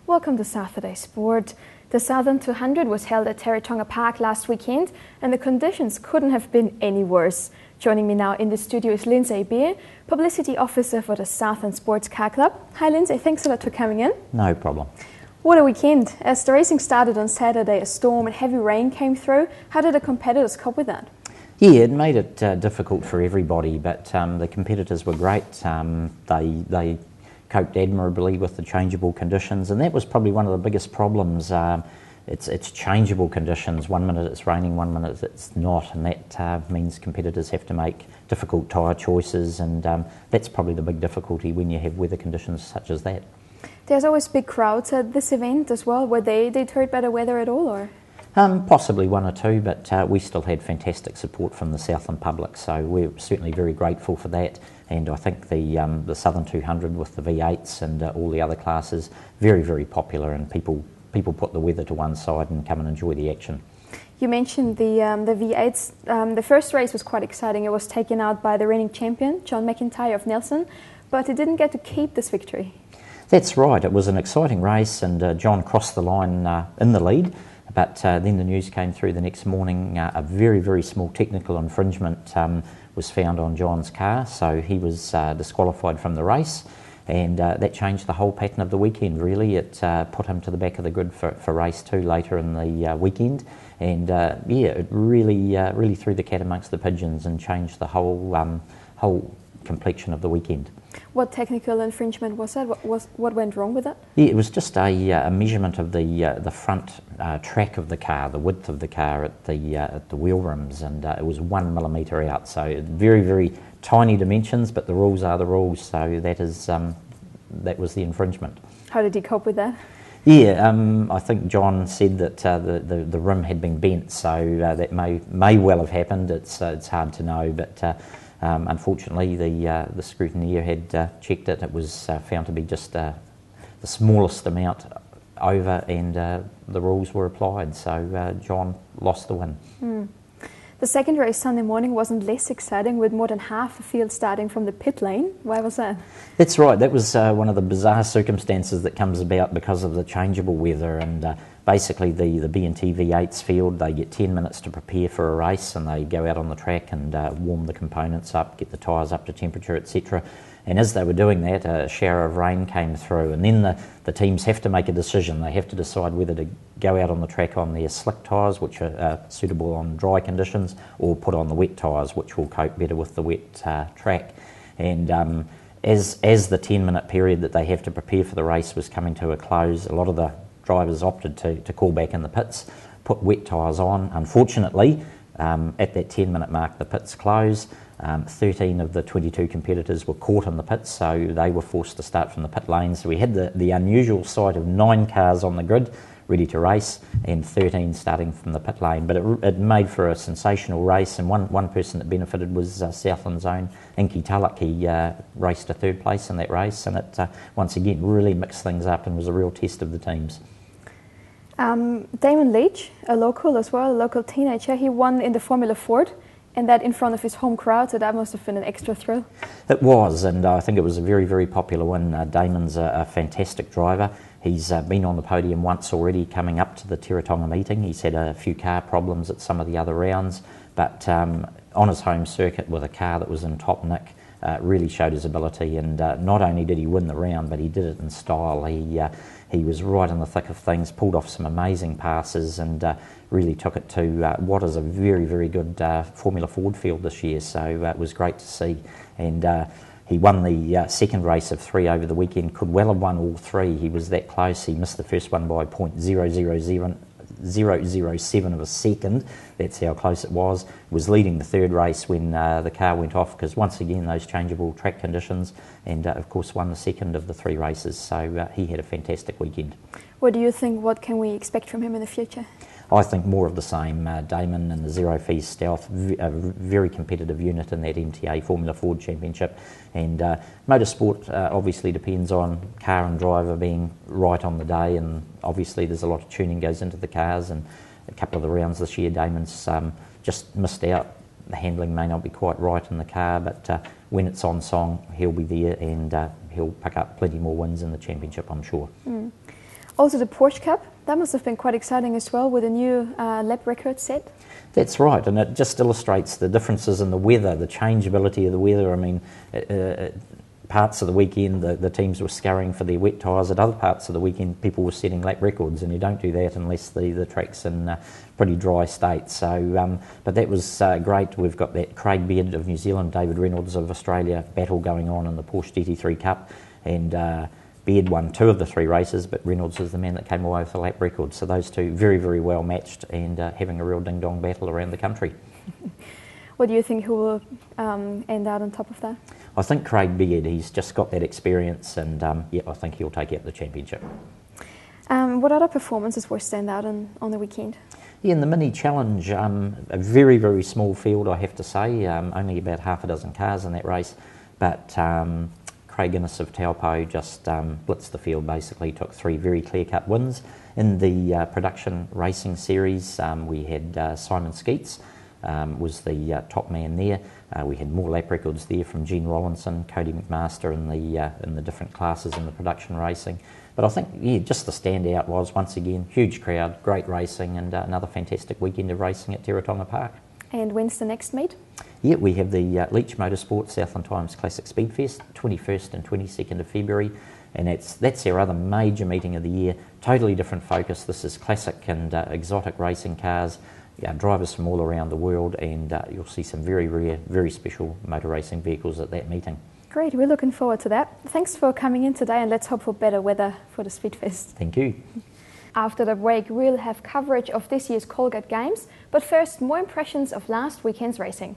Welcome to Saturday Sport. The Southern 200 was held at Teretonga Park last weekend and the conditions couldn't have been any worse. Joining me now in the studio is Lindsay Beer, Publicity Officer for the Southern Sports Car Club. Hi Lindsay, thanks a lot for coming in. No problem. What a weekend. As the racing started on Saturday, a storm and heavy rain came through. How did the competitors cope with that? Yeah, it made it difficult for everybody, but the competitors were great. They coped admirably with the changeable conditions, and that was probably one of the biggest problems. It's changeable conditions. 1 minute it's raining, 1 minute it's not, and that means competitors have to make difficult tyre choices, and that's probably the big difficulty when you have weather conditions such as that. There's always big crowds at this event as well. Were they deterred by the weather at all, or? Possibly one or two, but we still had fantastic support from the Southland public, so we're certainly very grateful for that. And I think the Southern 200 with the V8s and all the other classes, very, very popular, and people put the weather to one side and come and enjoy the action. You mentioned the V8s. The first race was quite exciting. It was taken out by the reigning champion, John McIntyre of Nelson, but it didn't get to keep this victory. That's right. It was an exciting race, and John crossed the line in the lead. But then the news came through the next morning, a very, very small technical infringement was found on John's car, so he was disqualified from the race, and that changed the whole pattern of the weekend, really. It put him to the back of the grid for race 2 later in the weekend, and it really threw the cat amongst the pigeons and changed the whole complexion of the weekend. What technical infringement was that? What went wrong with that? Yeah, it was just a measurement of the front track of the car, the width of the car at the wheel rims, and it was 1 millimetre out. So very, very tiny dimensions, but the rules are the rules. So that was the infringement. How did he cope with that? Yeah, I think John said that the rim had been bent, so that may well have happened. It's hard to know, but. Unfortunately, the scrutineer had checked it. It was found to be just the smallest amount over, and the rules were applied. So John lost the win. The second race Sunday morning wasn't less exciting, with more than half the field starting from the pit lane. Why was that? That's right. That was one of the bizarre circumstances that comes about because of the changeable weather, and basically the B&T V8's field, they get 10 minutes to prepare for a race, and they go out on the track and warm the components up, get the tyres up to temperature, etc. And as they were doing that, a shower of rain came through, and then the teams have to make a decision. They have to decide whether to go out on the track on their slick tyres, which are suitable on dry conditions, or put on the wet tyres, which will cope better with the wet track. And as the 10-minute period that they have to prepare for the race was coming to a close, a lot of the drivers opted to call back in the pits, put wet tyres on. Unfortunately, at that 10-minute mark, the pits closed. 13 of the 22 competitors were caught in the pits, so they were forced to start from the pit lane. So we had the unusual sight of 9 cars on the grid ready to race and 13 starting from the pit lane. But it made for a sensational race, and one person that benefited was Southland's own Inky Tulloch. He raced to 3rd place in that race, and it once again really mixed things up and was a real test of the teams. Damon Leach, a local as well, a local teenager, he won in the Formula Ford, and that in front of his home crowd, so that must have been an extra thrill. It was, and I think it was a very, very popular win. Damon's a fantastic driver. He's been on the podium once already coming up to the Teretonga meeting. He's had a few car problems at some of the other rounds, but on his home circuit with a car that was in top nick, really showed his ability, and not only did he win the round, but he did it in style. He was right in the thick of things, pulled off some amazing passes, and really took it to what is a very, very good Formula Ford field this year. So it was great to see. And he won the second race of 3 over the weekend. Could well have won all 3. He was that close. He missed the first one by 0.007 of a second. That's how close it was. Was leading the third race when the car went off, because once again those changeable track conditions, and of course won the second of the 3 races. So he had a fantastic weekend. What do you think? What can we expect from him in the future? I think more of the same. Damon and the Zero Fees Stealth, a very competitive unit in that MTA Formula Ford Championship. And motorsport obviously depends on car and driver being right on the day, and obviously there's a lot of tuning goes into the cars, and a couple of the rounds this year Damon's just missed out. The handling may not be quite right in the car, but when it's on song he'll be there, and he'll pick up plenty more wins in the championship, I'm sure. Also the Porsche Cup, that must have been quite exciting as well with a new lap record set. That's right, and it just illustrates the differences in the weather, the changeability of the weather. I mean, parts of the weekend the teams were scurrying for their wet tyres. At other parts of the weekend people were setting lap records, and you don't do that unless the track's in a pretty dry state. So, but that was great. We've got that Craig Beard of New Zealand, David Reynolds of Australia battle going on in the Porsche GT3 Cup, and Beard won 2 of the 3 races, but Reynolds is the man that came away with the lap record. So those two very, very well matched and having a real ding-dong battle around the country. What do you think who will end out on top of that? I think Craig Beard, he's just got that experience, and yeah, I think he'll take out the championship. What other performances were stand out on the weekend? Yeah, in the mini challenge, a very, very small field, I have to say, only about half a dozen cars in that race, but Craig Innes of Taupo just blitzed the field, basically took 3 very clear-cut wins. In the production racing series, we had Simon Skeets, was the top man there. We had more lap records there from Gene Rollinson, Cody McMaster in the different classes in the production racing. But I think, yeah, just the standout was, once again, huge crowd, great racing, and another fantastic weekend of racing at Teretonga Park. And when's the next meet? Yeah, we have the Leach Motorsports Southland Times Classic Speedfest, 21st and 22nd of February, and that's our other major meeting of the year. Totally different focus. This is classic and exotic racing cars, drivers from all around the world, and you'll see some very rare, very special motor racing vehicles at that meeting. Great, we're looking forward to that. Thanks for coming in today, and let's hope for better weather for the Speedfest. Thank you. After the break, we'll have coverage of this year's Colgate Games, but first, more impressions of last weekend's racing.